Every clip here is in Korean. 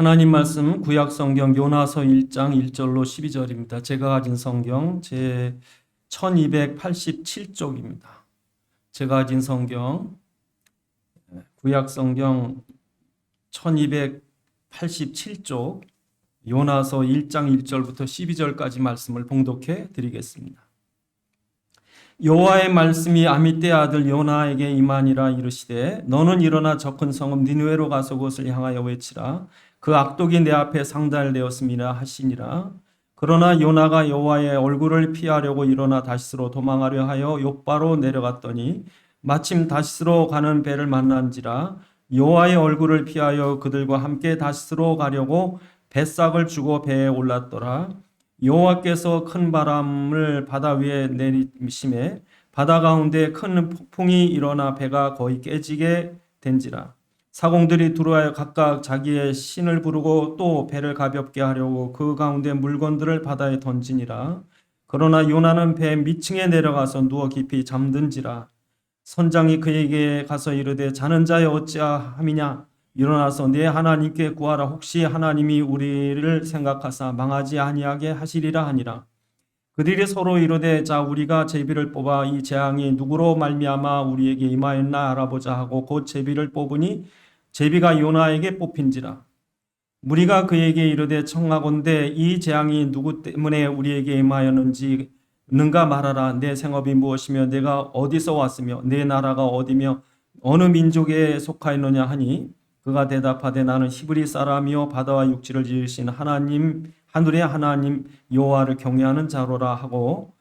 하나님 말씀 구약 성경 요나서 1장 1절로 12절입니다. 제가 가진 성경 제 1287쪽입니다. 제가 가진 성경 구약 성경 1287쪽 요나서 1장 1절부터 12절까지 말씀을 봉독해 드리겠습니다. 여호와의 말씀이 아미떼 아들 요나에게 임하니라. 이르시되 너는 일어나 저 큰 성읍 니느웨로 가서 그것을 향하여 외치라. 그 악독이 내 앞에 상달되었음이라 하시니라. 그러나 요나가 여호와의 얼굴을 피하려고 일어나 다시스로 도망하려 하여 욥바로 내려갔더니 마침 다시스로 가는 배를 만난지라. 여호와의 얼굴을 피하여 그들과 함께 다시스로 가려고 뱃삭을 주고 배에 올랐더라. 여호와께서 큰 바람을 바다 위에 내리심에 바다 가운데 큰 폭풍이 일어나 배가 거의 깨지게 된지라. 사공들이 두루하여 각각 자기의 신을 부르고 또 배를 가볍게 하려고 그 가운데 물건들을 바다에 던지니라. 그러나 요나는 배 밑층에 내려가서 누워 깊이 잠든지라. 선장이 그에게 가서 이르되 자는 자여 어찌함이냐. 일어나서 내 하나님께 구하라. 혹시 하나님이 우리를 생각하사 망하지 아니하게 하시리라 하니라. 그들이 서로 이르되 자 우리가 제비를 뽑아 이 재앙이 누구로 말미암아 우리에게 임하였나 알아보자 하고 곧 제비를 뽑으니 제비가 요나에게 뽑힌지라. 무리가 그에게 이르되 청하건대 이 재앙이 누구 때문에 우리에게 임하였는지 능가 말하라. 내 생업이 무엇이며 내가 어디서 왔으며 내 나라가 어디며 어느 민족에 속하였느냐 하니 그가 대답하되 나는 히브리 사람이요 바다와 육지를 지으신 하나님 하늘의 하나님 여호와를 경외하는 자로라 하고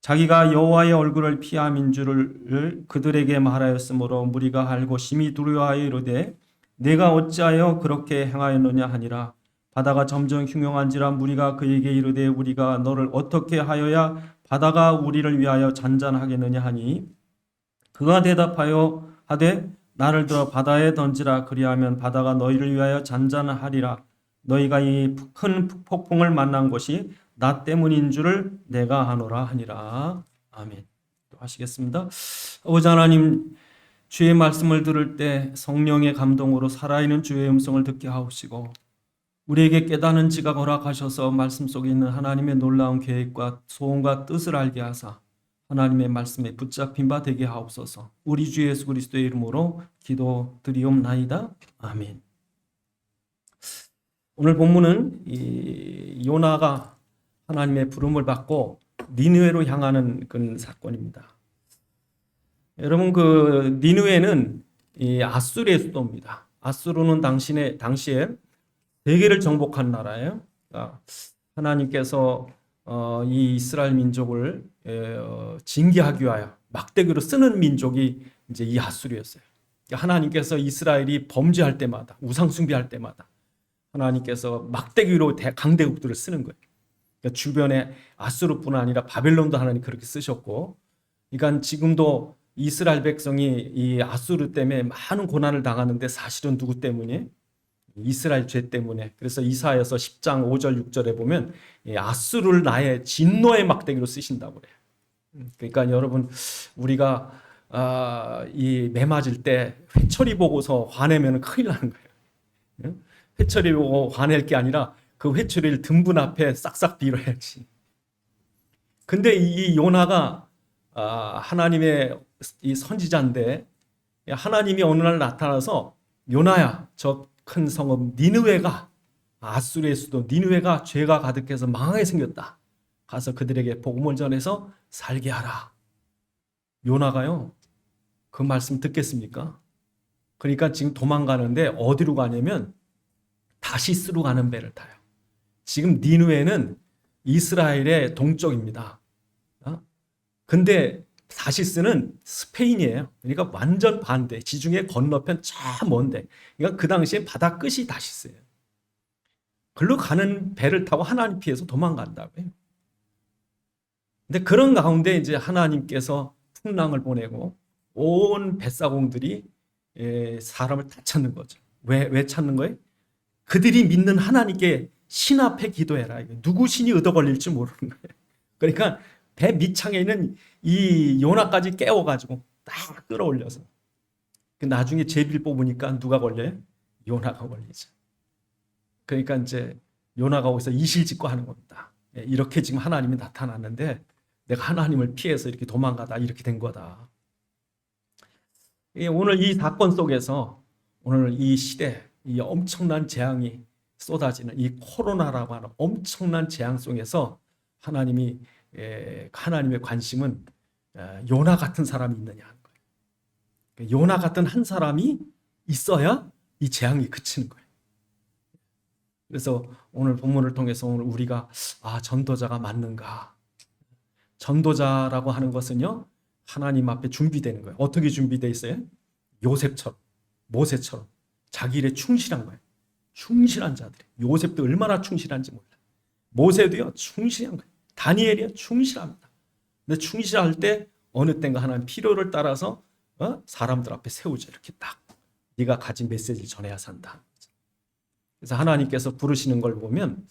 자기가 여호와의 얼굴을 피함인 줄을 그들에게 말하였으므로 무리가 알고 심히 두려워하여 이르되 내가 어찌하여 그렇게 행하였느냐 하니라. 바다가 점점 흉흉한지라. 무리가 그에게 이르되 우리가 너를 어떻게 하여야 바다가 우리를 위하여 잔잔하겠느냐 하니 그가 대답하여 하되 나를 들어 바다에 던지라. 그리하면 바다가 너희를 위하여 잔잔하리라. 너희가 이 큰 폭풍을 만난 것이 나 때문인 줄을 내가 아노라 하니라. 아멘. 또 하시겠습니다. 아버지 하나님, 주의 말씀을 들을 때 성령의 감동으로 살아있는 주의 음성을 듣게 하옵시고 우리에게 깨닫는 지각 허락하셔서 말씀 속에 있는 하나님의 놀라운 계획과 소원과 뜻을 알게 하사 하나님의 말씀에 붙잡힌 바 되게 하옵소서. 우리 주 예수 그리스도의 이름으로 기도드리옵나이다. 아멘. 오늘 본문은 이 요나가 하나님의 부름을 받고 니느웨로 향하는 그런 사건입니다. 여러분 그 니느웨는 이 아수르의 수도입니다. 아수르는 당시에 세계를 정복한 나라예요. 그러니까 하나님께서 이 이스라엘 민족을 징계하기 위하여 막대기로 쓰는 민족이 이제 이 아수르였어요. 그러니까 하나님께서 이스라엘이 범죄할 때마다 우상 숭배할 때마다 하나님께서 막대기로 강대국들을 쓰는 거예요. 그러니까 주변에 아수르뿐 아니라 바벨론도 하나님 그렇게 쓰셨고, 그러니까 지금도 이스라엘 백성이 이 아수르 때문에 많은 고난을 당하는데 사실은 누구 때문에? 이스라엘 죄 때문에. 그래서 이사야서 10장 5절 6절에 보면 아수르를 나의 진노의 막대기로 쓰신다고 그래요. 그러니까 여러분 우리가 이 매 맞을 때 회초리 보고서 화내면 큰일 나는 거예요. 회초리 보고 화낼 게 아니라 그 회초리를 등분 앞에 싹싹 빌어야지. 근데 이 요나가 하나님의 이 선지자인데 하나님이 어느 날 나타나서 요나야 저 큰 성읍 니느웨가 아수르의 수도 니느웨가 죄가 가득해서 망하게 생겼다. 가서 그들에게 복음을 전해서 살게 하라. 요나가요 그 말씀 듣겠습니까? 그러니까 지금 도망가는데 어디로 가냐면 다시스로 가는 배를 타요. 지금 니느웨는 이스라엘의 동쪽입니다. 근데 다시스는 스페인이에요. 그러니까 완전 반대. 지중해 건너편 저 먼데. 그러니까 그 당시에 바다 끝이 다시스예요. 글로 가는 배를 타고 하나님 피해서 도망간다고요. 근데 그런 가운데 이제 하나님께서 풍랑을 보내고 온 뱃사공들이 사람을 다 찾는 거죠. 왜 찾는 거예요? 그들이 믿는 하나님께 신 앞에 기도해라. 누구 신이 얻어 걸릴지 모르는 거예요. 그러니까 배 밑창에 있는 이 요나까지 깨워가지고 딱 끌어올려서 나중에 제비를 뽑으니까 누가 걸려요? 요나가 걸리죠. 그러니까 이제 요나가 거기서 이실직고 하는 겁니다. 이렇게 지금 하나님이 나타났는데 내가 하나님을 피해서 이렇게 도망가다 이렇게 된 거다. 오늘 이 사건 속에서 오늘 이 시대 이 엄청난 재앙이 쏟아지는 이 코로나라고 하는 엄청난 재앙 속에서 하나님의 관심은 요나 같은 사람이 있느냐 하는 거예요. 요나 같은 한 사람이 있어야 이 재앙이 그치는 거예요. 그래서 오늘 본문을 통해서 오늘 우리가 전도자가 맞는가? 전도자라고 하는 것은요 하나님 앞에 준비되는 거예요. 어떻게 준비되어 있어요? 요셉처럼 모세처럼 자기 일에 충실한 거예요. 충실한 자들이. 요셉도 얼마나 충실한지 몰라요. 모세도요 충실한 거예요. 다니엘이요 충실합니다. 근데 충실할 때 어느 때인가 하나님 필요를 따라서 사람들 앞에 세우죠. 이렇게 딱 네가 가진 메시지를 전해야 산다. 그래서 하나님께서 부르시는 걸 보면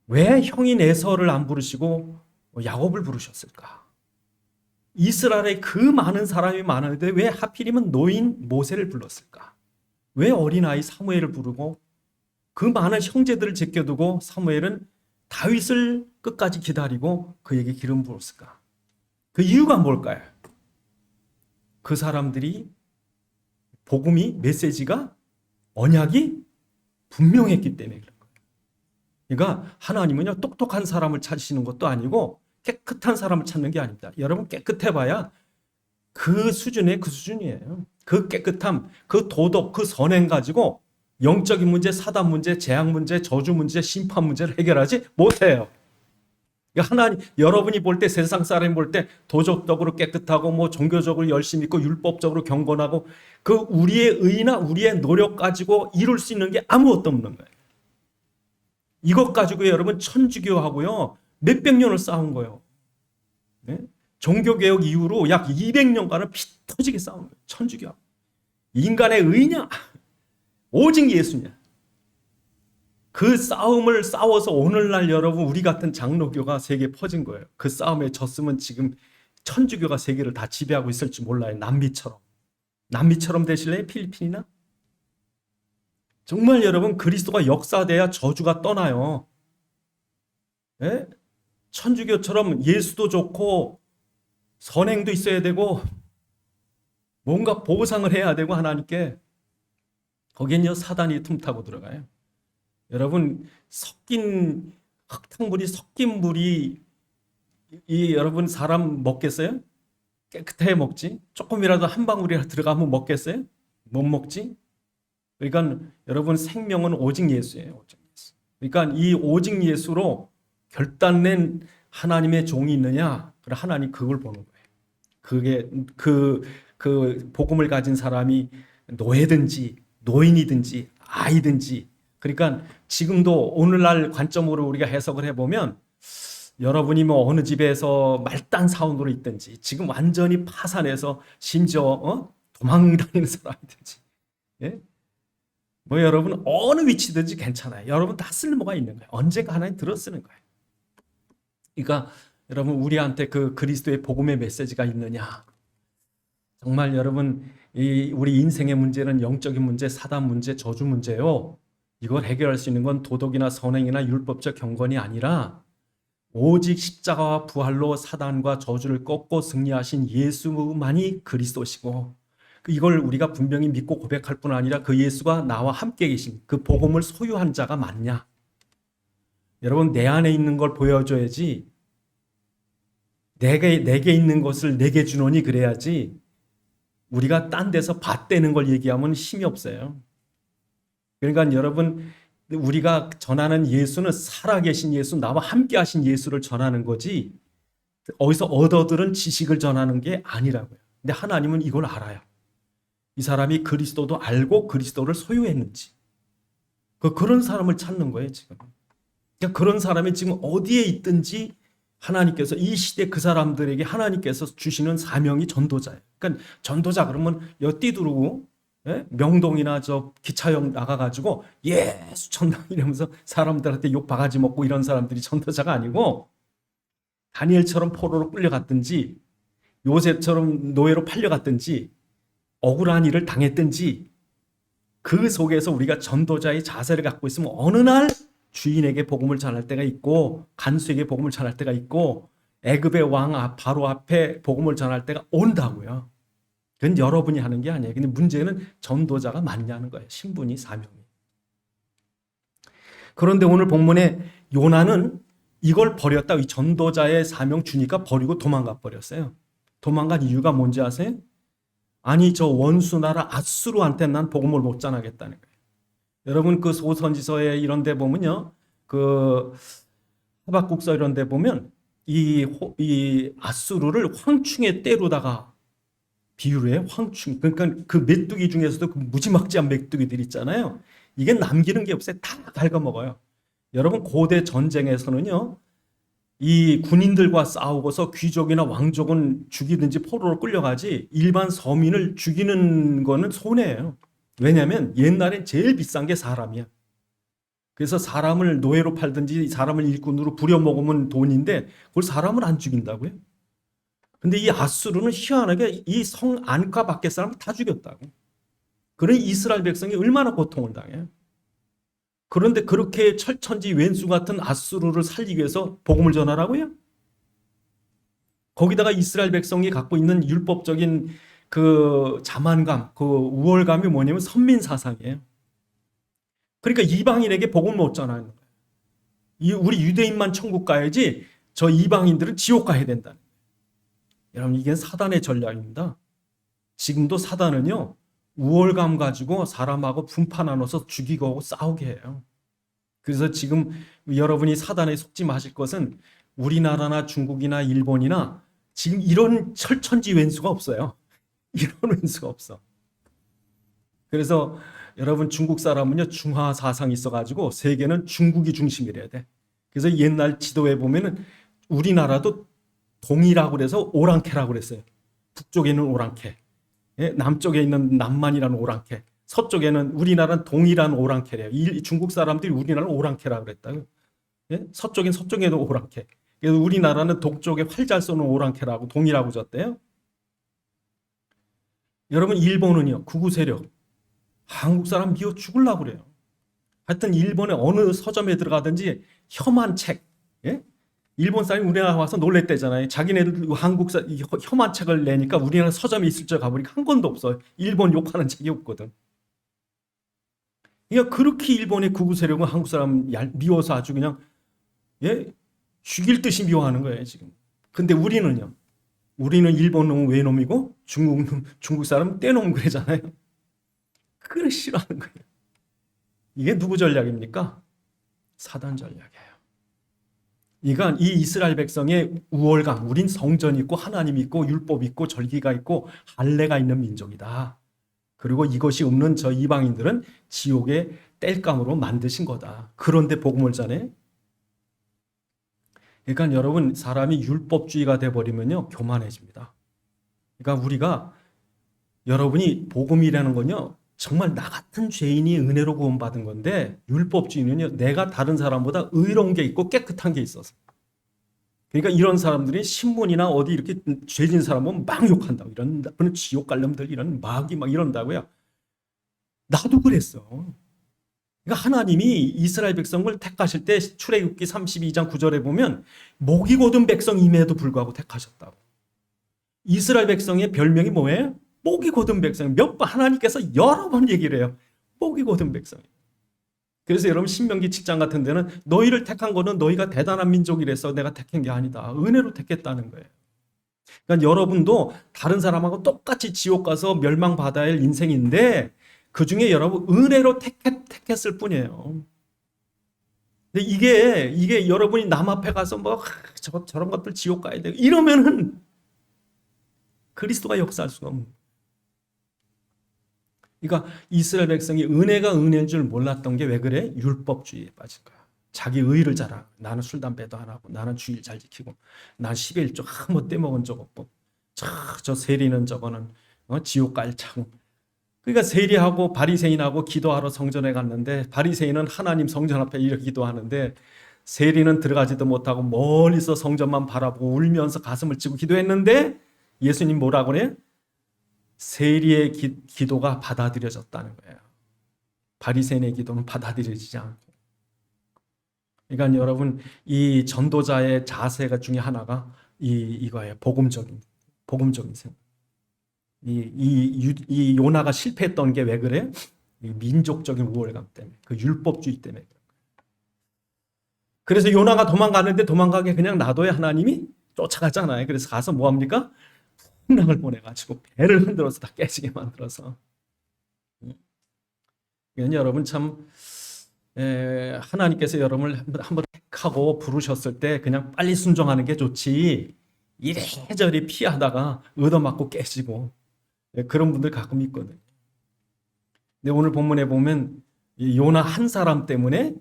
왜 형인 에서를 안 부르시고 야곱을 부르셨을까? 이스라엘에 그 많은 사람이 많은데 왜 하필이면 노인 모세를 불렀을까? 왜 어린아이 사무엘을 부르고 그 많은 형제들을 제껴두고 사무엘은 다윗을 끝까지 기다리고 그에게 기름 부었을까? 그 이유가 뭘까요? 그 사람들이 복음이 메시지가 언약이 분명했기 때문에 그런 거예요. 그러니까 하나님은요 똑똑한 사람을 찾으시는 것도 아니고 깨끗한 사람을 찾는 게 아닙니다. 여러분 깨끗해봐야 그 수준이에요. 그 깨끗함, 그 도덕, 그 선행 가지고 영적인 문제, 사단 문제, 재앙 문제, 저주 문제, 심판 문제를 해결하지 못해요. 그러니까 하나님, 여러분이 볼 때 세상 사람이 볼 때 도덕적으로 깨끗하고 뭐 종교적으로 열심히 있고 율법적으로 경건하고 그 우리의 의나 우리의 노력 가지고 이룰 수 있는 게 아무것도 없는 거예요. 이것 가지고 여러분 천주교하고요 몇백 년을 싸운 거예요. 네? 종교개혁 이후로 약 200년간은 피 터지게 싸운 거예요. 천주교하고. 인간의 의냐? 오직 예수냐? 그 싸움을 싸워서 오늘날 여러분 우리 같은 장로교가 세계에 퍼진 거예요. 그 싸움에 졌으면 지금 천주교가 세계를 다 지배하고 있을지 몰라요. 남미처럼 되실래요? 필리핀이나? 정말 여러분 그리스도가 역사돼야 저주가 떠나요. 네? 천주교처럼 예수도 좋고 선행도 있어야 되고 뭔가 보상을 해야 되고 하나님께 거기엔요 사단이 틈타고 들어가요. 여러분 섞인 흙탕물이 섞인 물이 여러분 사람 먹겠어요? 깨끗해 먹지? 조금이라도 한 방울이라도 들어가면 먹겠어요? 못 먹지? 그러니까 여러분 생명은 오직 예수예요. 오직 예수. 그러니까 이 오직 예수로 결단낸 하나님의 종이 있느냐? 그래 하나님 그걸 보는 거예요. 그게 그 복음을 가진 사람이 노예든지 노인이든지 아이든지 그러니까 지금도 오늘날 관점으로 우리가 해석을 해보면 여러분이 뭐 어느 집에서 말단 사원으로 있든지 지금 완전히 파산해서 심지어 도망다니는 사람이든지 예? 뭐 여러분 어느 위치든지 괜찮아요. 여러분 다 쓸모가 있는 거예요. 언젠가 하나님 들어 쓰는 거예요. 그러니까 여러분 우리한테 그 그리스도의 복음의 메시지가 있느냐? 정말 여러분 우리 인생의 문제는 영적인 문제, 사단 문제, 저주 문제요. 이걸 해결할 수 있는 건 도덕이나 선행이나 율법적 경건이 아니라 오직 십자가와 부활로 사단과 저주를 꺾고 승리하신 예수만이 그리스도시고 이걸 우리가 분명히 믿고 고백할 뿐 아니라 그 예수가 나와 함께 계신 그 복음을 소유한 자가 맞냐? 여러분 내 안에 있는 걸 보여줘야지 내게 있는 것을 내게 주노니 그래야지 우리가 딴 데서 밭대는 걸 얘기하면 힘이 없어요. 그러니까 여러분 우리가 전하는 예수는 살아계신 예수, 나와 함께 하신 예수를 전하는 거지 어디서 얻어들은 지식을 전하는 게 아니라고요. 근데 하나님은 이걸 알아요. 이 사람이 그리스도도 알고 그리스도를 소유했는지 그런 사람을 찾는 거예요 지금. 그러니까 그런 사람이 지금 어디에 있든지 하나님께서 이 시대 그 사람들에게 하나님께서 주시는 사명이 전도자예요. 그러니까 전도자 그러면 뛰두르고 명동이나 저 기차역 나가가지고 예수 천당 이러면서 사람들한테 욕 바가지 먹고 이런 사람들이 전도자가 아니고 다니엘처럼 포로로 끌려갔든지 요셉처럼 노예로 팔려갔든지 억울한 일을 당했든지 그 속에서 우리가 전도자의 자세를 갖고 있으면 어느 날 주인에게 복음을 전할 때가 있고 간수에게 복음을 전할 때가 있고 애굽의 왕 바로 앞에 복음을 전할 때가 온다고요. 그건 여러분이 하는 게 아니에요. 근데 문제는 전도자가 맞냐는 거예요. 신분이, 사명이. 그런데 오늘 본문에 요나는 이걸 버렸다. 이 전도자의 사명 주니까 버리고 도망가 버렸어요. 도망간 이유가 뭔지 아세요? 아니 저 원수 나라 아수르한테 난 복음을 못 전하겠다는 거예요. 여러분 그 소선지서에 이런 데 보면요. 그 하박국서 이런 데 보면 이 아수르를 황충의 때로다가 비유를 해요. 황충. 그러니까 그 메뚜기 중에서도 그 무지막지한 메뚜기들 있잖아요. 이게 남기는 게 없어요. 다 갉아먹어요. 여러분 고대 전쟁에서는요. 이 군인들과 싸우고서 귀족이나 왕족은 죽이든지 포로로 끌려가지 일반 서민을 죽이는 거는 손해예요. 왜냐하면 옛날엔 제일 비싼 게 사람이야. 그래서 사람을 노예로 팔든지 사람을 일꾼으로 부려먹으면 돈인데 그걸 사람을 안 죽인다고요? 근데 이 아수르는 희한하게 이 성 안과 밖의 사람을 다 죽였다고. 그러니 이스라엘 백성이 얼마나 고통을 당해요. 그런데 그렇게 철천지 왼수 같은 아수르를 살리기 위해서 복음을 전하라고요? 거기다가 이스라엘 백성이 갖고 있는 율법적인 그 자만감, 그 우월감이 뭐냐면 선민 사상이에요. 그러니까 이방인에게 복음을 못 전하는 거예요. 우리 유대인만 천국 가야지 저 이방인들은 지옥 가야 된다. 여러분 이게 사단의 전략입니다. 지금도 사단은요. 우월감 가지고 사람하고 분파 나눠서 죽이고 하고 싸우게 해요. 그래서 지금 여러분이 사단에 속지 마실 것은 우리나라나 중국이나 일본이나 지금 이런 철천지 왼수가 없어요. 이런 왼수가 없어. 그래서 여러분 중국 사람은요 중화 사상이 있어가지고 세계는 중국이 중심이래야 돼. 그래서 옛날 지도에 보면은 우리나라도 동이라고 그래서 오랑캐라고 그랬어요. 북쪽에 있는 오랑캐, 남쪽에 있는 남만이라는 오랑캐, 서쪽에는 우리나라는 동이라는 오랑캐래요. 중국 사람들이 우리나라는 오랑캐라고 그랬다고. 서쪽엔 서쪽에도 오랑캐. 그래서 우리나라는 동쪽에 활 잘 쏘는 오랑캐라고 동이라고 졌대요. 여러분 일본은요 극우 세력 한국 사람 미워 죽으려고 그래요. 하여튼 일본의 어느 서점에 들어가든지 혐한 책, 일본 사람이 우리나라 와서 놀랬대잖아요. 자기네들 한국 혐한 책을 내니까 우리나라 서점에 있을 줄 가보니까 한 권도 없어요. 일본 욕하는 책이 없거든. 그러니까 그렇게 일본의 극우 세력은 한국 사람 미워서 아주 그냥 죽일 듯이 미워하는 거예요 지금. 근데 우리는요. 우리는 일본 놈은 외놈이고 중국 사람은 떼놈 그러잖아요. 그걸 싫어하는 거예요. 이게 누구 전략입니까? 사단 전략이에요. 그러니까 이 이스라엘 백성의 우월감, 우린 성전이 있고 하나님 있고 율법 있고 절기가 있고 할례가 있는 민족이다. 그리고 이것이 없는 저 이방인들은 지옥의 땔감으로 만드신 거다. 그런데 복음을 전해. 그러니까 여러분 사람이 율법주의가 돼버리면요 교만해집니다. 그러니까 우리가 여러분이 복음이라는 건요 정말 나 같은 죄인이 은혜로 구원받은 건데 율법주의는요 내가 다른 사람보다 의로운 게 있고 깨끗한 게 있어서. 그러니까 이런 사람들이 신문이나 어디 이렇게 죄진 사람 보면 막 욕한다고. 이런 지옥 갈놈들 이런 마귀 막 이런다고요. 나도 그랬어. 그러니까 하나님이 이스라엘 백성을 택하실 때 출애굽기 32장 9절에 보면 목이 곧은 백성임에도 불구하고 택하셨다고. 이스라엘 백성의 별명이 뭐예요? 목이 곧은 백성. 몇 번 하나님께서 여러 번 얘기를 해요. 목이 곧은 백성. 그래서 여러분 신명기 7장 같은 데는 너희를 택한 거는 너희가 대단한 민족이라서 내가 택한 게 아니다. 은혜로 택했다는 거예요. 그러니까 여러분도 다른 사람하고 똑같이 지옥 가서 멸망받아야 할 인생인데 그중에 여러분 은혜로 택했을 뿐이에요. 근데 이게 여러분이 남 앞에 가서 뭐 저런 것들 지옥 가야 돼 이러면은 그리스도가 역사할 수가 없는 거예요. 그러니까 이스라엘 백성이 은혜가 은혜인 줄 몰랐던 게 왜 그래? 율법주의에 빠진 거야. 자기 의를 자랑. 나는 술 담배도 안 하고 나는 주일 잘 지키고 난 11조 한 번 떼먹은 적 없고 저 세리는 저거는 지옥 갈 참. 그러니까 세리하고 바리새인하고 기도하러 성전에 갔는데 바리새인은 하나님 성전 앞에 이렇게 기도하는데 세리는 들어가지도 못하고 멀리서 성전만 바라보고 울면서 가슴을 치고 기도했는데 예수님 뭐라고 그래? 세리의 기도가 받아들여졌다는 거예요. 바리새인의 기도는 받아들여지지 않고. 그러니까 여러분, 이 전도자의 자세가 중에 하나가 이거예요. 복음적인 생각. 이 요나가 실패했던 게 왜 그래? 이 민족적인 우월감 때문에, 그 율법주의 때문에. 그래서 요나가 도망가는데 도망가게 그냥 놔둬야 하나님이 쫓아가잖아요. 그래서 가서 뭐 합니까? 풍랑을 보내가지고 배를 흔들어서 다 깨지게 만들어서. 여러분 참 하나님께서 여러분을 한번 택하고 부르셨을 때 그냥 빨리 순종하는 게 좋지, 이래저래 피하다가 얻어맞고 깨지고 그런 분들 가끔 있거든요. 근데 오늘 본문에 보면 요나 한 사람 때문에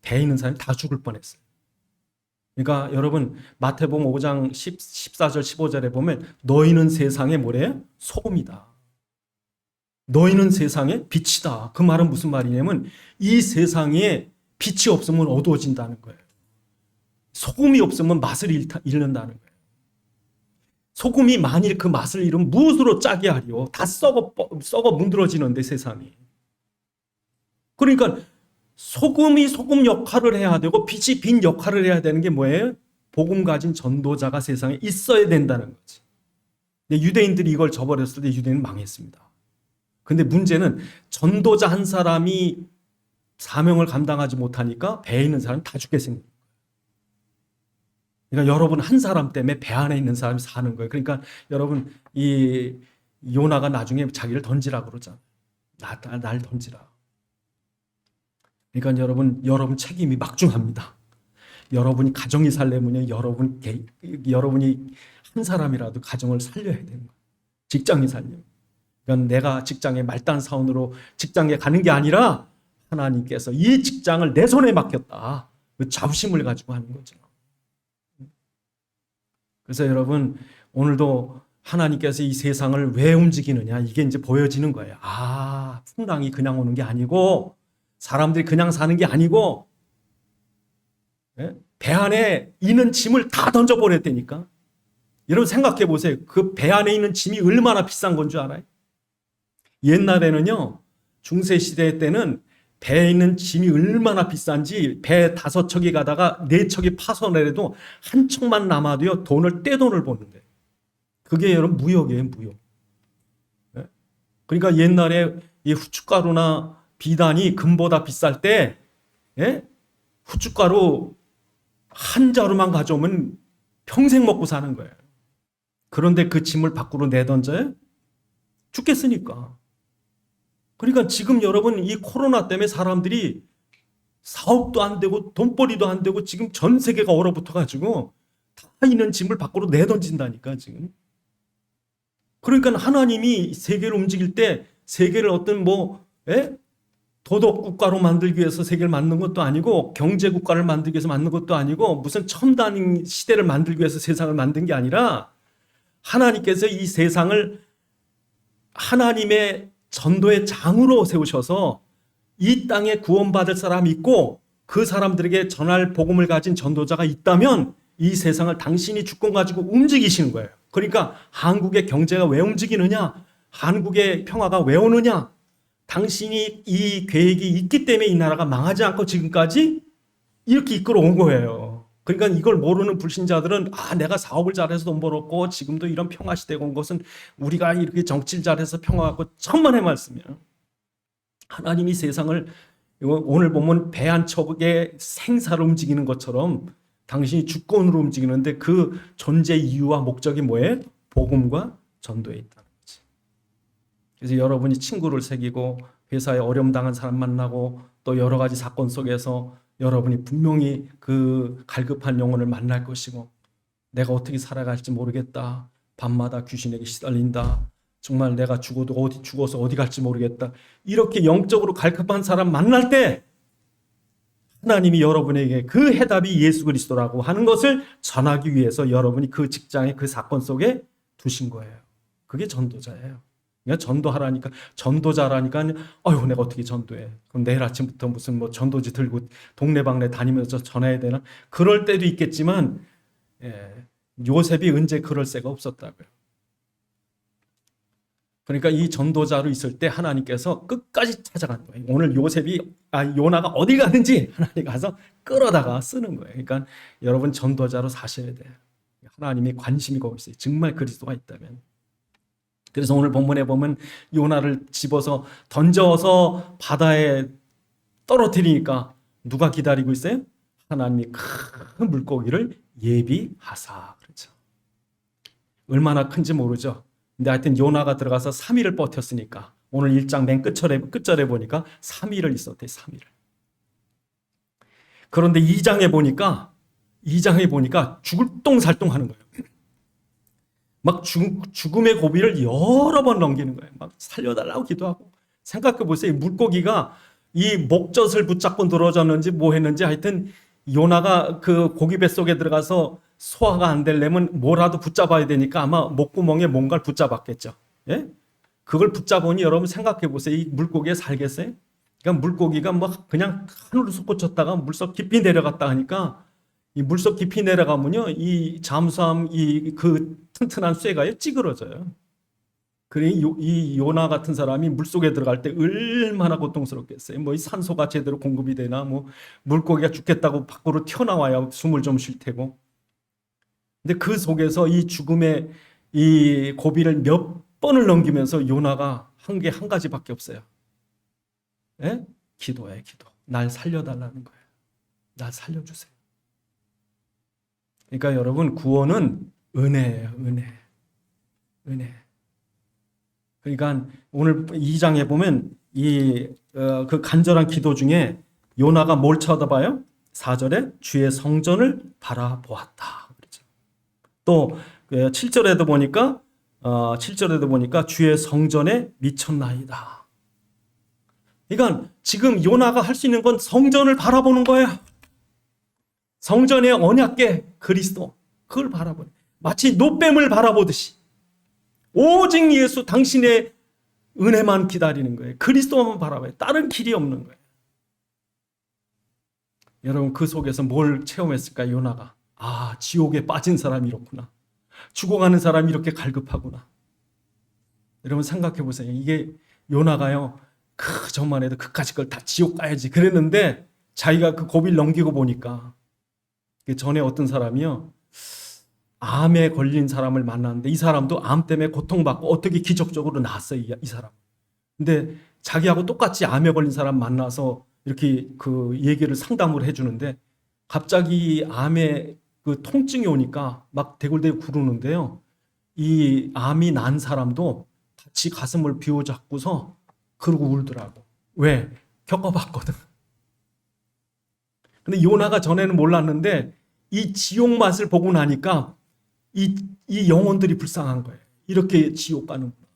배에 있는 사람이 다 죽을 뻔했어요. 그러니까 여러분 마태복음 5장 14절 15절에 보면 너희는 세상의 뭐래요? 소금이다. 너희는 세상의 빛이다. 그 말은 무슨 말이냐면 이 세상에 빛이 없으면 어두워진다는 거예요. 소금이 없으면 맛을 잃는다는 거예요. 소금이 만일 그 맛을 잃으면 무엇으로 짜게 하리요? 다 썩어 문드러지는데 세상이. 그러니까 소금이 소금 역할을 해야 되고 빛이 빛 역할을 해야 되는 게 뭐예요? 복음 가진 전도자가 세상에 있어야 된다는 거지. 근데 유대인들이 이걸 저버렸을 때 유대인은 망했습니다. 근데 문제는 전도자 한 사람이 사명을 감당하지 못하니까 배에 있는 사람이 다 죽게 생긴 거예요. 그러니까 여러분 한 사람 때문에 배 안에 있는 사람이 사는 거예요. 그러니까 여러분 이 요나가 나중에 자기를 던지라 그러잖아요. 날 던지라. 그러니까 여러분 책임이 막중합니다. 여러분이 가정이 살려면요, 여러분이 한 사람이라도 가정을 살려야 되는 거예요. 직장이 살려면. 그러니까 내가 직장에 말단 사원으로 직장에 가는 게 아니라 하나님께서 이 직장을 내 손에 맡겼다. 그 자부심을 가지고 하는 거죠. 그래서 여러분 오늘도 하나님께서 이 세상을 왜 움직이느냐, 이게 이제 보여지는 거예요. 아, 풍랑이 그냥 오는 게 아니고 사람들이 그냥 사는 게 아니고 배 안에 있는 짐을 다 던져버렸다니까. 여러분 생각해 보세요. 그 배 안에 있는 짐이 얼마나 비싼 건 줄 알아요? 옛날에는요, 중세시대 때는 배에 있는 짐이 얼마나 비싼지 배 5척이 가다가 4척이 파손해도 한 척만 남아도요 돈을 떼돈을 버는데, 그게 여러분 무역이에요, 무역. 그러니까 옛날에 이 후춧가루나 비단이 금보다 비쌀 때 후춧가루 한 자루만 가져오면 평생 먹고 사는 거예요. 그런데 그 짐을 밖으로 내던져요? 죽겠으니까. 그러니까 지금 여러분 이 코로나 때문에 사람들이 사업도 안 되고 돈벌이도 안 되고 지금 전 세계가 얼어붙어가지고 다 있는 짐을 밖으로 내던진다니까 지금. 그러니까 하나님이 세계를 움직일 때 세계를 어떤 도덕 국가로 만들기 위해서 세계를 만든 것도 아니고 경제 국가를 만들기 위해서 만든 것도 아니고 무슨 첨단 시대를 만들기 위해서 세상을 만든 게 아니라 하나님께서 이 세상을 하나님의 전도의 장으로 세우셔서 이 땅에 구원받을 사람이 있고 그 사람들에게 전할 복음을 가진 전도자가 있다면 이 세상을 당신이 주권 가지고 움직이시는 거예요. 그러니까 한국의 경제가 왜 움직이느냐? 한국의 평화가 왜 오느냐? 당신이 이 계획이 있기 때문에 이 나라가 망하지 않고 지금까지 이렇게 이끌어온 거예요. 그러니까 이걸 모르는 불신자들은 내가 사업을 잘해서 돈 벌었고 지금도 이런 평화 시대가 온 것은 우리가 이렇게 정치를 잘해서 평화하고 천만의 말씀이에요. 하나님이 세상을 오늘 보면 배 한 척의 생사를 움직이는 것처럼 당신이 주권으로 움직이는데 그 존재 이유와 목적이 뭐예요? 복음과 전도에 있다는 거지. 그래서 여러분이 친구를 새기고 회사에 어려움 당한 사람 만나고 또 여러 가지 사건 속에서 여러분이 분명히 그 갈급한 영혼을 만날 것이고 내가 어떻게 살아갈지 모르겠다. 밤마다 귀신에게 시달린다. 정말 내가 죽어서 어디 갈지 모르겠다. 이렇게 영적으로 갈급한 사람 만날 때 하나님이 여러분에게 그 해답이 예수 그리스도라고 하는 것을 전하기 위해서 여러분이 그 직장의 그 사건 속에 두신 거예요. 그게 전도자예요. 그러니까 전도하라니까, 전도자라니까 내가 어떻게 전도해? 그럼 내일 아침부터 무슨 전도지 들고 동네방네 다니면서 전해야 되나? 그럴 때도 있겠지만 요셉이 언제 그럴 새가 없었다고요. 그러니까 이 전도자로 있을 때 하나님께서 끝까지 찾아간 거예요. 오늘 요나가 어디 갔는지 하나님 가서 끌어다가 쓰는 거예요. 그러니까 여러분 전도자로 사셔야 돼요. 하나님이 관심이 거기 있어요. 정말 그리스도가 있다면. 그래서 오늘 본문에 보면 요나를 집어서 던져서 바다에 떨어뜨리니까 누가 기다리고 있어요? 하나님이 큰 물고기를 예비하사. 그렇죠. 얼마나 큰지 모르죠. 근데 하여튼 요나가 들어가서 3일을 버텼으니까 오늘 1장 맨 끝절에 보니까 3일을 있었대. 3일을. 그런데 2장에 보니까 죽을 똥살똥 하는 거예요. 막 죽음의 고비를 여러 번 넘기는 거예요. 막 살려달라고 기도하고. 생각해 보세요. 물고기가 이 목젖을 붙잡고 늘어졌는지 뭐 했는지 하여튼 요나가 그 고기 뱃속에 들어가서 소화가 안 되려면 뭐라도 붙잡아야 되니까 아마 목구멍에 뭔가를 붙잡았겠죠. 예? 그걸 붙잡으니 여러분 생각해 보세요. 이 물고기에 살겠어요? 그러니까 물고기가 막 그냥 하늘로 솟구쳤다가 물속 깊이 내려갔다 하니까 이 물속 깊이 내려가면요, 이 잠수함 그 튼튼한 쇠가 찌그러져요. 그러니 이 요나 같은 사람이 물속에 들어갈 때 얼마나 고통스럽겠어요. 뭐 이 산소가 제대로 공급이 되나, 뭐 물고기가 죽겠다고 밖으로 튀어나와야 숨을 좀 쉴 테고. 근데 그 속에서 이 죽음의 이 고비를 몇 번을 넘기면서 요나가 한 게 한 가지밖에 없어요. 예? 기도예요, 기도. 날 살려달라는 거예요. 날 살려주세요. 그러니까 여러분 구원은 은혜예요, 은혜. 그러니까 오늘 2장에 보면 그 간절한 기도 중에 요나가 뭘 쳐다봐요? 4절에 주의 성전을 바라보았다. 그렇죠. 또 7절에도 보니까 주의 성전에 미쳤나이다. 그러니까 지금 요나가 할 수 있는 건 성전을 바라보는 거예요. 성전의 언약궤 그리스도, 그걸 바라보는, 마치 노뱀을 바라보듯이 오직 예수 당신의 은혜만 기다리는 거예요. 그리스도만 바라봐요. 다른 길이 없는 거예요. 여러분 그 속에서 뭘 체험했을까? 요나가 지옥에 빠진 사람이 이렇구나. 죽어가는 사람이 이렇게 갈급하구나. 여러분 생각해 보세요. 이게 요나가요, 저만 해도 그까짓 걸 다 지옥 가야지 그랬는데 자기가 그 고비를 넘기고 보니까, 그 전에 어떤 사람이요, 암에 걸린 사람을 만났는데 이 사람도 암 때문에 고통받고 어떻게 기적적으로 나았어요, 이 사람. 근데 자기하고 똑같이 암에 걸린 사람 만나서 이렇게 그 얘기를 상담을 해주는데 갑자기 암에 그 통증이 오니까 막 대굴대굴 구르는데요, 이 암이 난 사람도 같이 가슴을 비워잡고서 그러고 울더라고. 왜? 겪어봤거든. 근데 요나가 전에는 몰랐는데 이 지옥 맛을 보고 나니까 이 영혼들이 불쌍한 거예요. 이렇게 지옥 가는구나.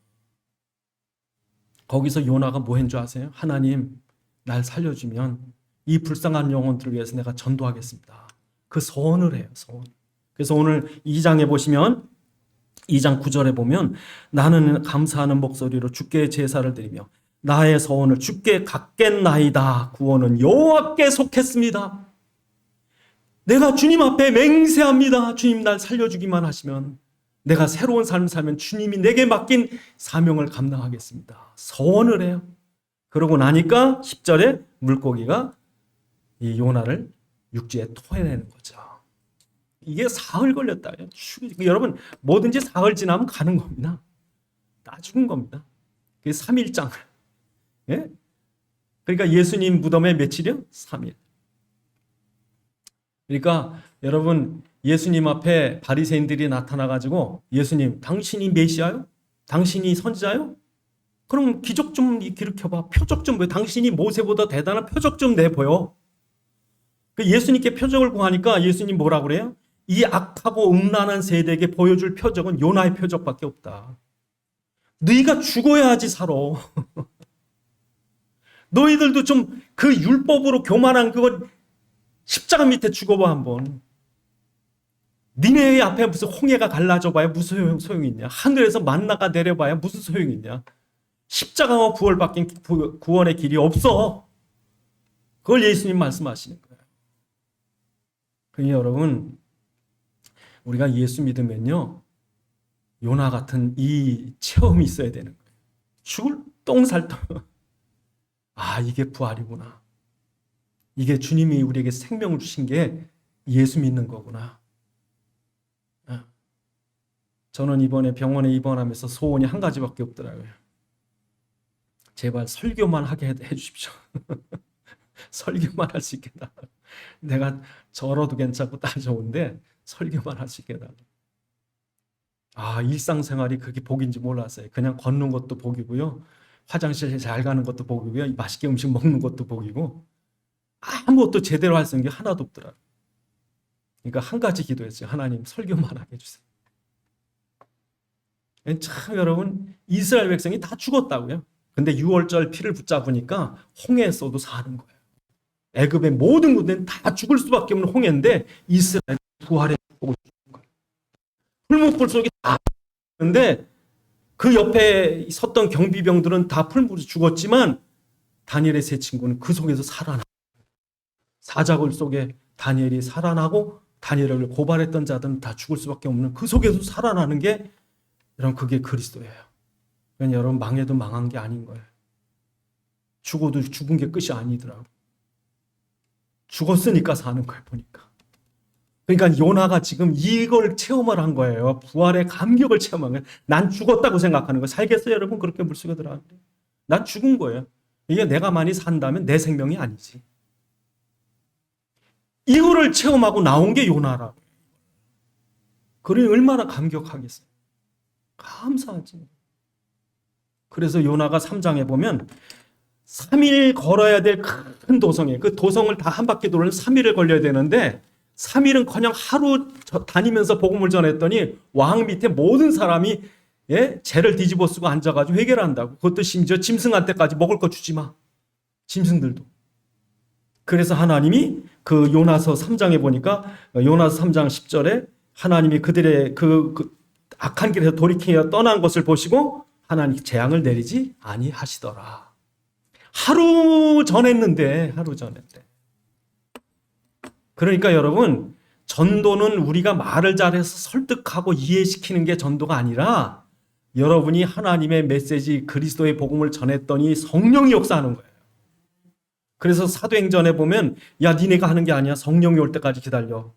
거기서 요나가 뭐 했는 줄 아세요? 하나님, 날 살려주면 이 불쌍한 영혼들을 위해서 내가 전도하겠습니다. 그 소원을 해요, 소원. 그래서 오늘 2장에 보시면 2장 9절에 보면 나는 감사하는 목소리로 주께 제사를 드리며 나의 소원을 주께 갖겠나이다. 구원은 여호와께 속했습니다. 내가 주님 앞에 맹세합니다. 주님 날 살려주기만 하시면 내가 새로운 삶을 살면 주님이 내게 맡긴 사명을 감당하겠습니다. 소원을 해요. 그러고 나니까 10절에 물고기가 이 요나를 육지에 토해내는 거죠. 이게 사흘 걸렸다. 여러분 뭐든지 사흘 지나면 가는 겁니다. 다 죽은 겁니다. 그게 3일장. 예? 그러니까 예수님 무덤에 며칠이요? 3일. 그러니까 여러분 예수님 앞에 바리새인들이 나타나가지고 예수님 당신이 메시아요? 당신이 선지자요? 그럼 기적 좀 일으켜봐. 표적 좀 보여. 당신이 모세보다 대단한 표적 좀 내보여. 예수님께 표적을 구하니까 예수님 뭐라 그래요? 이 악하고 음란한 세대에게 보여줄 표적은 요나의 표적밖에 없다. 너희가 죽어야지 살아. 너희들도 좀 그 율법으로 교만한 그거 십자가 밑에 죽어봐 한번. 니네 앞에 무슨 홍해가 갈라져 봐야 무슨 소용이 있냐. 하늘에서 만나가 내려봐야 무슨 소용이 있냐. 십자가와 구원밖에 구원의 길이 없어. 그걸 예수님 말씀하시는 거예요. 그러니 여러분 우리가 예수 믿으면요 요나 같은 이 체험이 있어야 되는 거예요. 죽을 똥살똥. 아, 이게 부활이구나. 이게 주님이 우리에게 생명을 주신 게 예수 믿는 거구나. 저는 이번에 병원에 입원하면서 소원이 한 가지밖에 없더라고요. 제발 설교만 하게 해주십시오. 설교만 할 수 있게 해달라. 내가 절어도 괜찮고 다 좋은데 설교만 할 수 있게 해달라. 아, 일상생활이 그게 복인지 몰랐어요. 그냥 걷는 것도 복이고요. 화장실 잘 가는 것도 복이고요. 맛있게 음식 먹는 것도 복이고, 아무것도 제대로 할 수 있는 게 하나도 없더라고요. 그러니까 한 가지 기도했어요. 하나님, 설교만 하게 해주세요. 참 여러분, 이스라엘 백성이 다 죽었다고요. 근데 6월절 피를 붙잡으니까 홍해에서도 사는 거예요. 애굽의 모든 군대는 다 죽을 수밖에 없는 홍해인데 이스라엘 부활의 복을 주는 거예요. 풀무불 속에 다 있는데 그 옆에 섰던 경비병들은 다 풀무불에 죽었지만 다니엘의 세 친구는 그 속에서 살아나. 사자굴 속에 다니엘이 살아나고 다니엘을 고발했던 자들은 다 죽을 수밖에 없는 그 속에서 살아나는 게 여러분 그게 그리스도예요. 그러니까 여러분 망해도 망한 게 아닌 거예요. 죽어도 죽은 게 끝이 아니더라고. 죽었으니까 사는 거예요, 보니까. 그러니까 요나가 지금 이걸 체험을 한 거예요. 부활의 감격을 체험한 거예요. 난 죽었다고 생각하는 거예요. 살겠어요, 여러분? 그렇게 물속에 들어가는데. 난 죽은 거예요. 이게 내가 많이 산다면 내 생명이 아니지. 이거를 체험하고 나온 게 요나라고. 그러니 얼마나 감격하겠어요. 감사하지. 그래서 요나가 3장에 보면 3일 걸어야 될 큰 도성에 그 도성을 다 한 바퀴 돌면 3일을 걸려야 되는데 3일은커녕 하루 다니면서 복음을 전했더니 왕 밑에 모든 사람이 죄를 뒤집어 쓰고 앉아가지고 회개를 한다고. 그것도 심지어 짐승한테까지 먹을 거 주지 마. 짐승들도. 그래서 하나님이 그 요나서 3장에 보니까 요나서 3장 10절에 하나님이 그들의 그 악한 길에서 돌이켜 떠난 것을 보시고 하나님 재앙을 내리지 아니하시더라. 하루 전했는데. 그러니까 여러분, 전도는 우리가 말을 잘해서 설득하고 이해시키는 게 전도가 아니라 여러분이 하나님의 메시지 그리스도의 복음을 전했더니 성령이 역사하는 거예요. 그래서 사도행전에 보면 야 니네가 하는 게 아니야. 성령이 올 때까지 기다려.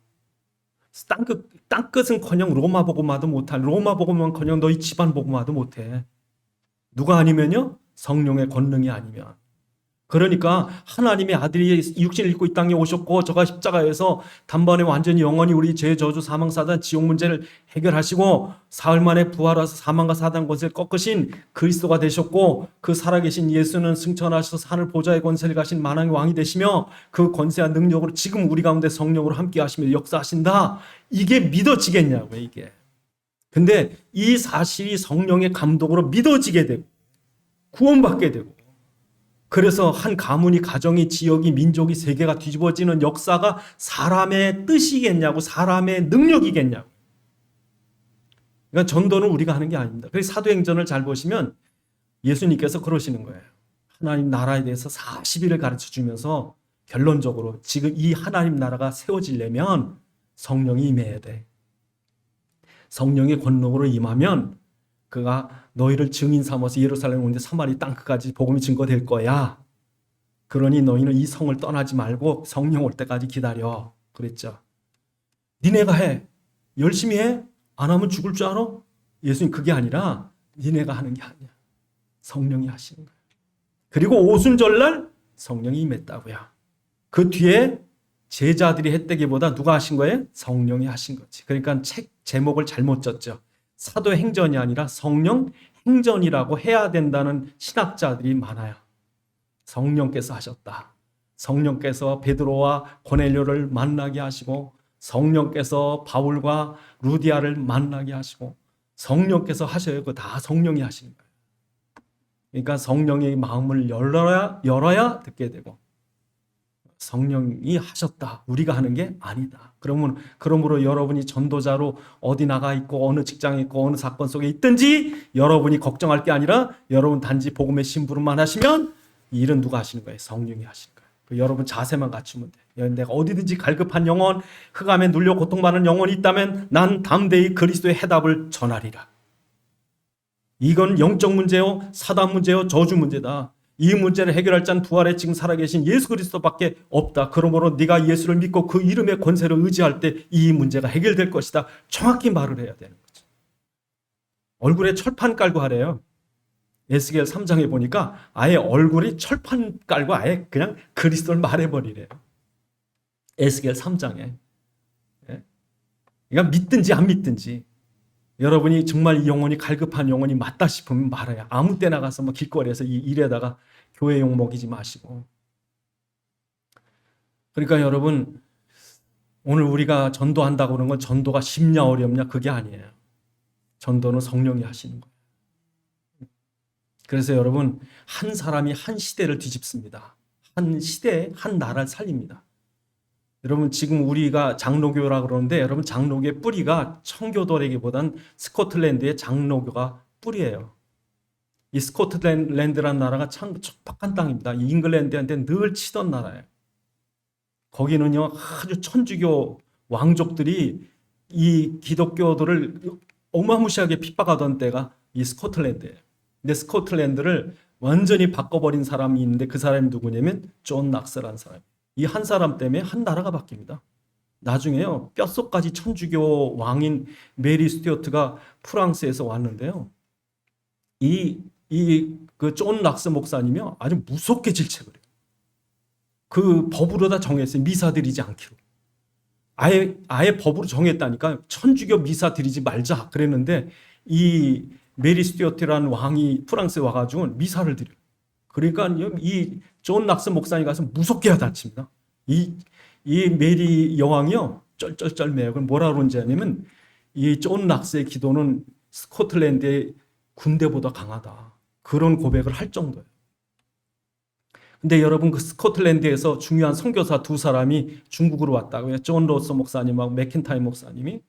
땅끝은커녕 로마 복음화도 못할 로마 복음은커녕 너희 집안 복음화도 못해. 누가 아니면요? 성령의 권능이 아니면. 그러니까 하나님의 아들이 육신을 입고 이 땅에 오셨고 저가 십자가에서 단번에 완전히 영원히 우리 죄 저주 사망 사단 지옥 문제를 해결하시고 사흘 만에 부활하셔서 사망과 사단 권세를 꺾으신 그리스도가 되셨고 그 살아계신 예수는 승천하셔서 하늘 보좌의 권세를 가신 만왕의 왕이 되시며 그 권세와 능력으로 지금 우리 가운데 성령으로 함께 하시며 역사하신다. 이게 믿어지겠냐고요, 이게. 근데 이 사실이 성령의 감독으로 믿어지게 되고 구원받게 되고 그래서 한 가문이 가정이 지역이 민족이 세계가 뒤집어지는 역사가 사람의 뜻이겠냐고 사람의 능력이겠냐고. 그러니까 전도는 우리가 하는 게 아닙니다. 그래서 사도행전을 잘 보시면 예수님께서 그러시는 거예요. 하나님 나라에 대해서 40일을 가르쳐 주면서 결론적으로 지금 이 하나님 나라가 세워지려면 성령이 임해야 돼. 성령의 권능으로 임하면 그가 너희를 증인 삼아서 예루살렘 오는데 사마리 땅끝까지 복음이 증거될 거야. 그러니 너희는 이 성을 떠나지 말고 성령 올 때까지 기다려. 그랬죠. 니네가 해. 열심히 해. 안 하면 죽을 줄 알아? 예수님 그게 아니라 니네가 하는 게 아니야. 성령이 하시는 거야. 그리고 오순절날 성령이 임했다고요. 그 뒤에 제자들이 했다기보다 누가 하신 거예요? 성령이 하신 거지. 그러니까 책 제목을 잘못 졌죠. 사도행전이 아니라 성령 행전이라고 해야 된다는 신학자들이 많아요. 성령께서 하셨다. 성령께서 베드로와 고넬료를 만나게 하시고 성령께서 바울과 루디아를 만나게 하시고 성령께서 하셔요. 그거 다 성령이 하시는 거예요. 그러니까 성령의 마음을 열어야 듣게 되고 성령이 하셨다. 우리가 하는 게 아니다. 그러므로 여러분이 전도자로 어디 나가 있고 어느 직장에 있고 어느 사건 속에 있든지 여러분이 걱정할 게 아니라 여러분 단지 복음의 심부름만 하시면 이 일은 누가 하시는 거예요? 성령이 하시는 거예요. 여러분 자세만 갖추면 돼요. 내가 어디든지 갈급한 영혼, 흑암에 눌려 고통받는 영혼이 있다면 난 담대히 그리스도의 해답을 전하리라. 이건 영적 문제요, 사단 문제요, 저주 문제다. 이 문제를 해결할 자는 부활에 지금 살아계신 예수 그리스도밖에 없다. 그러므로 네가 예수를 믿고 그 이름의 권세를 의지할 때 이 문제가 해결될 것이다. 정확히 말을 해야 되는 거죠. 얼굴에 철판 깔고 하래요. 에스겔 3장에 보니까 아예 얼굴이 철판 깔고 아예 그냥 그리스도를 말해버리래요. 에스겔 3장에. 그러니까 믿든지 안 믿든지 여러분이 정말 이 영혼이 갈급한 영혼이 맞다 싶으면 말아야. 아무 때나 가서 뭐 길거리에서 이 일에다가 교회 욕 먹이지 마시고. 그러니까 여러분, 오늘 우리가 전도한다고 그러는 건 전도가 쉽냐 어렵냐 그게 아니에요. 전도는 성령이 하시는 거예요. 그래서 여러분, 한 사람이 한 시대를 뒤집습니다. 한 시대, 한 나라를 살립니다. 여러분, 지금 우리가 장로교라고 그러는데 여러분, 장로교의 뿌리가 청교도라기보단 스코틀랜드의 장로교가 뿌리예요. 이 스코틀랜드라는 나라가 참 척박한 땅입니다. 이 잉글랜드한테 늘 치던 나라예요. 거기는요, 아주 천주교 왕족들이 이 기독교도를 어마무시하게 핍박하던 때가 이 스코틀랜드예요. 근데 스코틀랜드를 완전히 바꿔버린 사람이 있는데 그 사람이 누구냐면 존 낙스라는 사람. 이 한 사람 때문에 한 나라가 바뀝니다. 나중에요, 뼛속까지 천주교 왕인 메리 스튜어트가 프랑스에서 왔는데요. 그 존 낙스 목사님이요, 아주 무섭게 질책을 해요. 그 법으로 다 정했어요. 미사 드리지 않기로. 아예 법으로 정했다니까. 천주교 미사 드리지 말자 그랬는데 이 메리 스튜어트라는 왕이 프랑스에 와가지고 미사를 드려요. 그러니까 이 존 낙스 목사님 가서 무섭게 다칩니다. 이 메리 여왕이요, 쩔쩔쩔매요. 그럼 뭐라 그런지 아니면 이 존 낙스의 기도는 스코틀랜드의 군대보다 강하다. 그런 고백을 할 정도예요. 근데 여러분, 그 스코틀랜드에서 중요한 선교사 두 사람이 중국으로 왔다고요. 존 로서 목사님하고 맥킨타이 목사님이.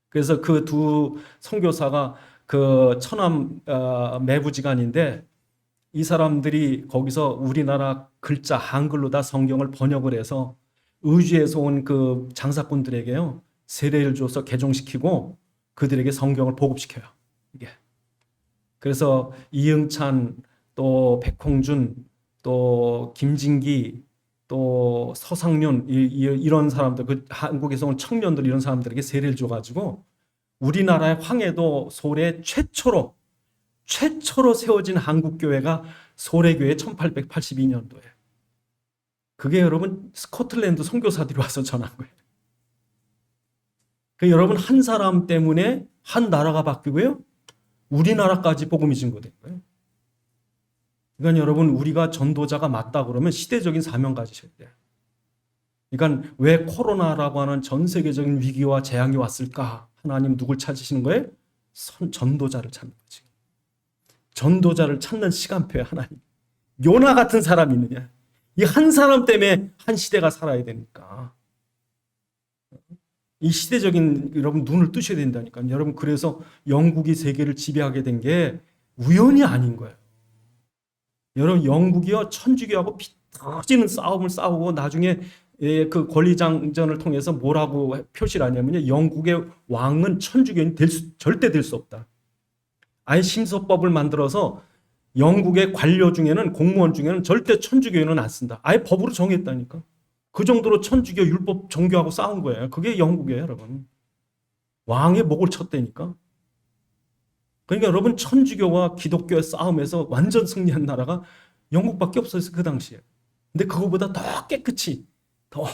그래서 그 두 선교사가 그 천암 매부지간인데 이 사람들이 거기서 우리나라 글자 한글로 다 성경을 번역을 해서 의주에서 온 그 장사꾼들에게요, 세례를 줘서 개종시키고 그들에게 성경을 보급시켜요. 이게. 그래서 이응찬, 또 백홍준, 또 김진기, 또 서상륜, 이런 사람들, 그 한국에서 온 청년들, 이런 사람들에게 세례를 줘가지고 우리나라의 황해도 소래 최초로 세워진 한국교회가 소래교회 1882년도에. 그게 여러분 스코틀랜드 선교사들이 와서 전한 거예요. 그 여러분, 한 사람 때문에 한 나라가 바뀌고요, 우리나라까지 복음이 증거된 거예요. 그러니까 여러분, 우리가 전도자가 맞다 그러면 시대적인 사명 가지셔야 돼요. 그러니까 왜 코로나라고 하는 전 세계적인 위기와 재앙이 왔을까? 하나님 누굴 찾으시는 거예요? 전도자를 찾는 거지. 전도자를 찾는 시간표에 하나님. 요나 같은 사람이 있느냐? 이 한 사람 때문에 한 시대가 살아야 되니까. 이 시대적인, 여러분 눈을 뜨셔야 된다니까요. 여러분, 그래서 영국이 세계를 지배하게 된 게 우연이 아닌 거예요. 여러분, 영국이요, 천주교하고 피 터지는 싸움을 싸우고 나중에 그 권리장전을 통해서 뭐라고 표시를 하냐면요, 영국의 왕은 천주교인 절대 될 수 없다. 아예 심서법을 만들어서 영국의 관료 중에는, 공무원 중에는 절대 천주교인은 안 쓴다. 아예 법으로 정했다니까. 그 정도로 천주교 율법 종교하고 싸운 거예요. 그게 영국이에요, 여러분. 왕의 목을 쳤다니까. 그러니까 여러분, 천주교와 기독교의 싸움에서 완전 승리한 나라가 영국밖에 없었어요, 그 당시에. 근데 그거보다 더 깨끗이, 더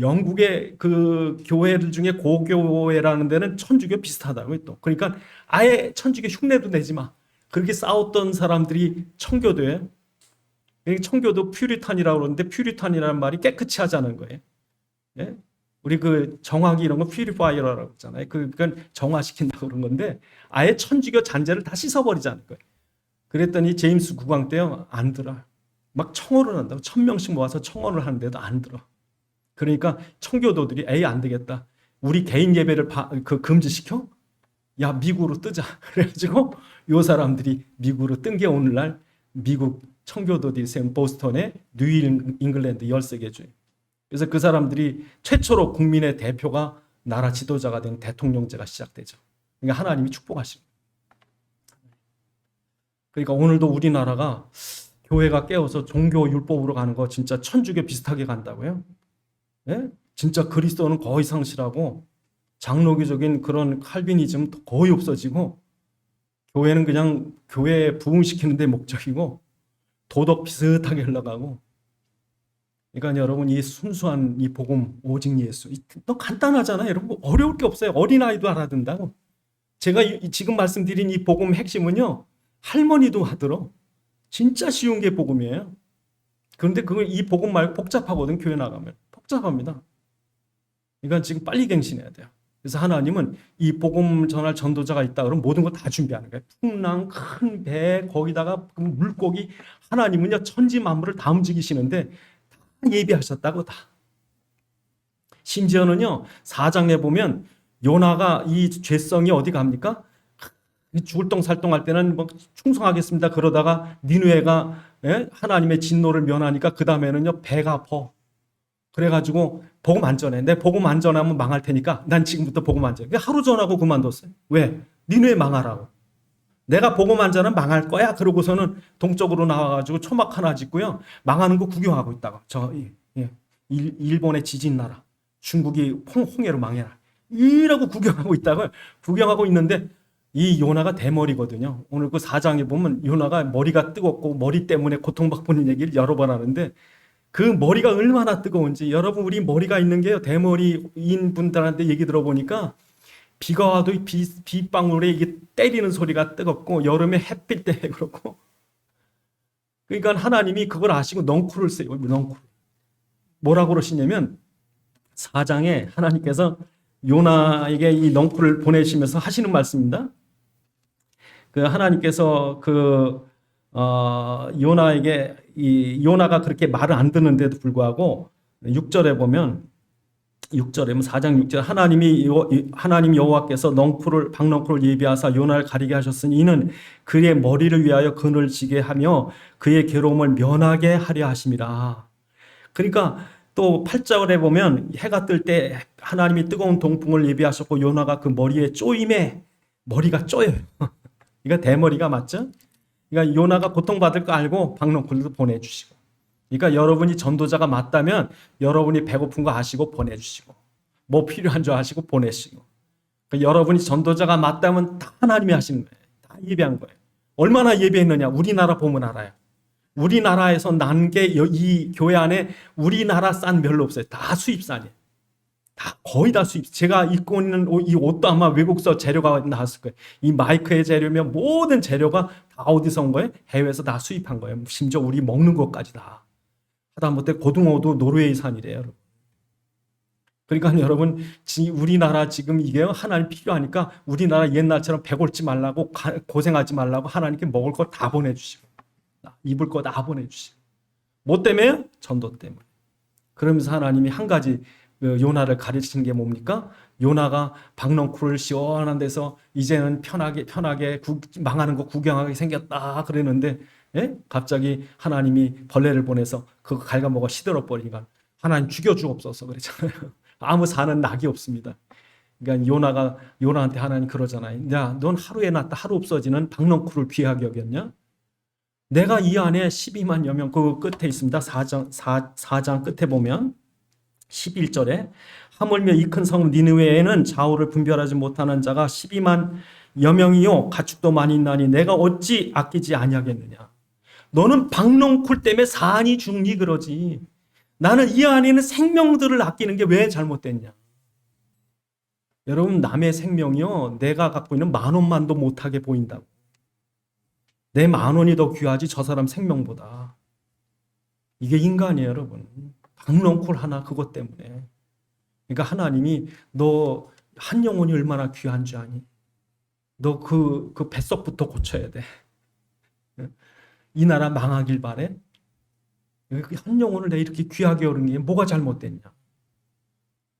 영국의 그 교회들 중에 고교회라는 데는 천주교 비슷하다고요, 또. 그러니까 아예 천주교 흉내도 내지 마. 그렇게 싸웠던 사람들이 청교도예요. 청교도 퓨리탄이라고 그러는데, 퓨리탄이라는 말이 깨끗이 하자는 거예요. 예? 우리 그 정화기 이런 거 퓨리파이어라고 했잖아요. 그건 정화시킨다고 그런 건데, 아예 천주교 잔재를 다 씻어버리자는 거예요. 그랬더니 제임스 국왕 때요, 안 들어. 막 청혼을 한다고. 1000명씩 모아서 청혼을 하는데도 안 들어. 그러니까 청교도들이 에이, 안 되겠다. 우리 개인 예배를 금지시켜? 야, 미국으로 뜨자. 그래가지고 요 사람들이 미국으로 뜬 게 오늘날 미국 청교도들이 세운 보스턴의 뉴 잉글랜드 13개 주. 그래서 그 사람들이 최초로 국민의 대표가 나라 지도자가 된 대통령제가 시작되죠. 그러니까 하나님이 축복하시고. 그러니까 오늘도 우리나라가 교회가 깨어서 종교 율법으로 가는 거 진짜 천주교 비슷하게 간다고요? 예? 진짜 그리스도는 거의 상실하고 장로교적인 그런 칼빈이즘 거의 없어지고 교회는 그냥 교회 부흥시키는 데 목적이고 도덕 비슷하게 흘러가고. 그러니까 여러분 이 순수한 이 복음 오직 예수 너 간단하잖아요. 여러분 어려울 게 없어요. 어린아이도 알아듣는다고. 제가 지금 말씀드린 이 복음 핵심은요. 할머니도 하더러 진짜 쉬운 게 복음이에요. 그런데 이 복음 말고 복잡하거든. 교회 나가면 복잡합니다. 그러니까 지금 빨리 갱신해야 돼요. 그래서 하나님은 이 복음 전할 전도자가 있다 그러면 모든 걸 다 준비하는 거예요. 풍랑, 큰 배, 거기다가 물고기. 하나님은요 천지 만물을 다 움직이시는데 다 예비하셨다고 다. 심지어는요 4장에 보면 요나가 이 죄성이 어디 갑니까? 죽을 똥살똥 할 때는 뭐 충성하겠습니다. 그러다가 니느웨가 하나님의 진노를 면하니까 그 다음에는요 배가 아파. 그래가지고 복음 안 전해. 내 복음 안 전하면 망할 테니까 난 지금부터 복음 안 전해. 하루 전하고 그만뒀어요. 왜? 니느웨 망하라고. 내가 복음 안 전하면 망할 거야. 그러고서는 동쪽으로 나와가지고 초막 하나 짓고요. 망하는 거 구경하고 있다가 일본의 지진 나라. 중국이 홍해로 망해라. 이라고 구경하고 있다가 구경하고 있는데 이 요나가 대머리거든요. 오늘 그 4장에 보면 요나가 머리가 뜨겁고 머리 때문에 고통받고 있는 얘기를 여러 번 하는데 그 머리가 얼마나 뜨거운지 여러분 우리 머리가 있는 게요. 대머리인 분들한테 얘기 들어보니까 비가 와도 빗방울에 이게 때리는 소리가 뜨겁고 여름에 햇빛 때 그렇고 그러니까 하나님이 그걸 아시고 넝쿨을 써요. 넝쿨. 뭐라고 그러시냐면 4장에 하나님께서 요나에게 이 넝쿨을 보내시면서 하시는 말씀입니다. 그 하나님께서 요나에게 요나가 그렇게 말을 안 듣는데도 불구하고 6절에 보면 4장 6절 하나님 여호와께서 박넝쿨을 예비하사 요나를 가리게 하셨으니 이는 그의 머리를 위하여 그늘을 지게 하며 그의 괴로움을 면하게 하려 하심이라. 그러니까 또 8절에 보면 해가 뜰 때 하나님이 뜨거운 동풍을 예비하셨고 요나가 그 머리에 쪼임에 머리가 쪼여요. 그러니까 대머리가 맞죠? 그러니까 요나가 고통받을 거 알고 박넝쿨도 보내주시고. 그러니까 여러분이 전도자가 맞다면 여러분이 배고픈 거 아시고 보내주시고 뭐 필요한 줄 아시고 보내시고. 그러니까 여러분이 전도자가 맞다면 다 하나님이 하시는 거예요. 다 예비한 거예요. 얼마나 예비했느냐 우리나라 보면 알아요. 우리나라에서 난 게 이 교회 안에 우리나라 쌀 별로 없어요. 다 수입산이에요. 거의 다 수입. 제가 입고 있는 이 옷도 아마 외국서 재료가 나왔을 거예요. 이 마이크의 재료면 모든 재료가 다 어디서 온 거예요? 해외에서 다 수입한 거예요. 심지어 우리 먹는 것까지 다. 하다못해 고등어도 노르웨이산이래요. 여러분. 그러니까 여러분 우리나라 지금 이게 하나님 필요하니까 우리나라 옛날처럼 배골지 말라고 고생하지 말라고 하나님께 먹을 거 다 보내주시고 입을 거 다 보내주시고. 뭐 때문에요? 전도 때문에. 그러면서 하나님이 한 가지 요나를 가르치는 게 뭡니까? 요나가 박넝쿨을 시원한 데서 이제는 편하게 망하는 거 구경하게 생겼다 그랬는데 갑자기 하나님이 벌레를 보내서 그거 갉아먹어 시들어 버리니까 하나님 죽여주옵소서 그랬잖아요. 아무 사는 낙이 없습니다. 그러니까 요나한테 하나님 그러잖아요. 야, 넌 하루에 났다 하루 없어지는 박넝쿨을 귀하게 여겼냐? 내가 이 안에 12만여 명 그 끝에 있습니다. 4장 끝에 보면 11절에 하물며 이 큰 성 니느웨에는 좌우를 분별하지 못하는 자가 12만여 명이요 가축도 많이 있나니 내가 어찌 아끼지 아니하겠느냐. 너는 박넝쿨 때문에 산이 죽니 그러지. 나는 이 안에 있는 생명들을 아끼는 게 왜 잘못됐냐. 여러분 남의 생명이요 내가 갖고 있는 10,000원만도 못하게 보인다고. 내 10,000원이 더 귀하지 저 사람 생명보다. 이게 인간이에요 여러분. 박넝쿨 하나 그것 때문에. 그러니까 하나님이 너 한 영혼이 얼마나 귀한 줄 아니? 너 그 뱃속부터 고쳐야 돼. 이 나라 망하길 바래? 한 영혼을 내 이렇게 귀하게 여는 게 뭐가 잘못됐냐?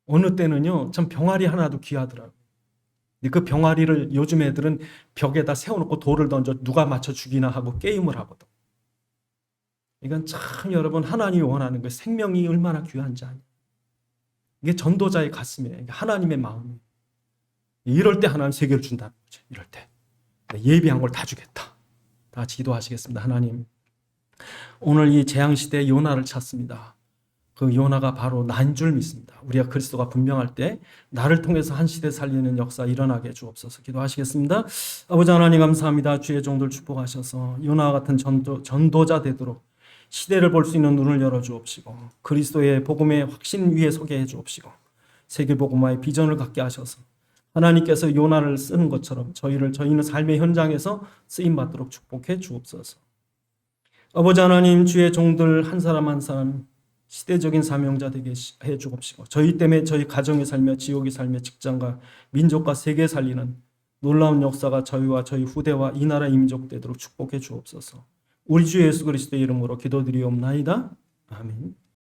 어느 때는요 참 병아리 하나도 귀하더라고. 그 병아리를 요즘 애들은 벽에다 세워놓고 돌을 던져 누가 맞춰 죽이나 하고 게임을 하거든. 이건 참 여러분 하나님이 원하는 거 생명이 얼마나 귀한지 아냐. 이게 전도자의 가슴이에요. 하나님의 마음이에요. 이럴 때 하나님 세계를 준다는 거죠. 이럴 때 예비한 걸 다 주겠다. 다 같이 기도하시겠습니다. 하나님, 오늘 이 재앙시대의 요나를 찾습니다. 그 요나가 바로 나인 줄 믿습니다. 우리가 그리스도가 분명할 때 나를 통해서 한 시대 살리는 역사 일어나게 주옵소서. 기도하시겠습니다. 아버지 하나님 감사합니다. 주의 종들 축복하셔서 요나와 같은 전도자 되도록 시대를 볼 수 있는 눈을 열어 주옵시고 그리스도의 복음의 확신 위에 서게 해 주옵시고 세계복음화의 비전을 갖게 하셔서 하나님께서 요나를 쓰는 것처럼 저희는 삶의 현장에서 쓰임 받도록 축복해 주옵소서. 아버지 하나님, 주의 종들 한 사람 한 사람 시대적인 사명자 되게 해 주옵시고 저희 때문에 저희 가정이 살며 지옥이 살며 직장과 민족과 세계 살리는 놀라운 역사가 저희와 저희 후대와 이 나라 민족 되도록 축복해 주옵소서. 우리 주 예수 그리스도의 이름으로 기도드리옵나이다. 아멘.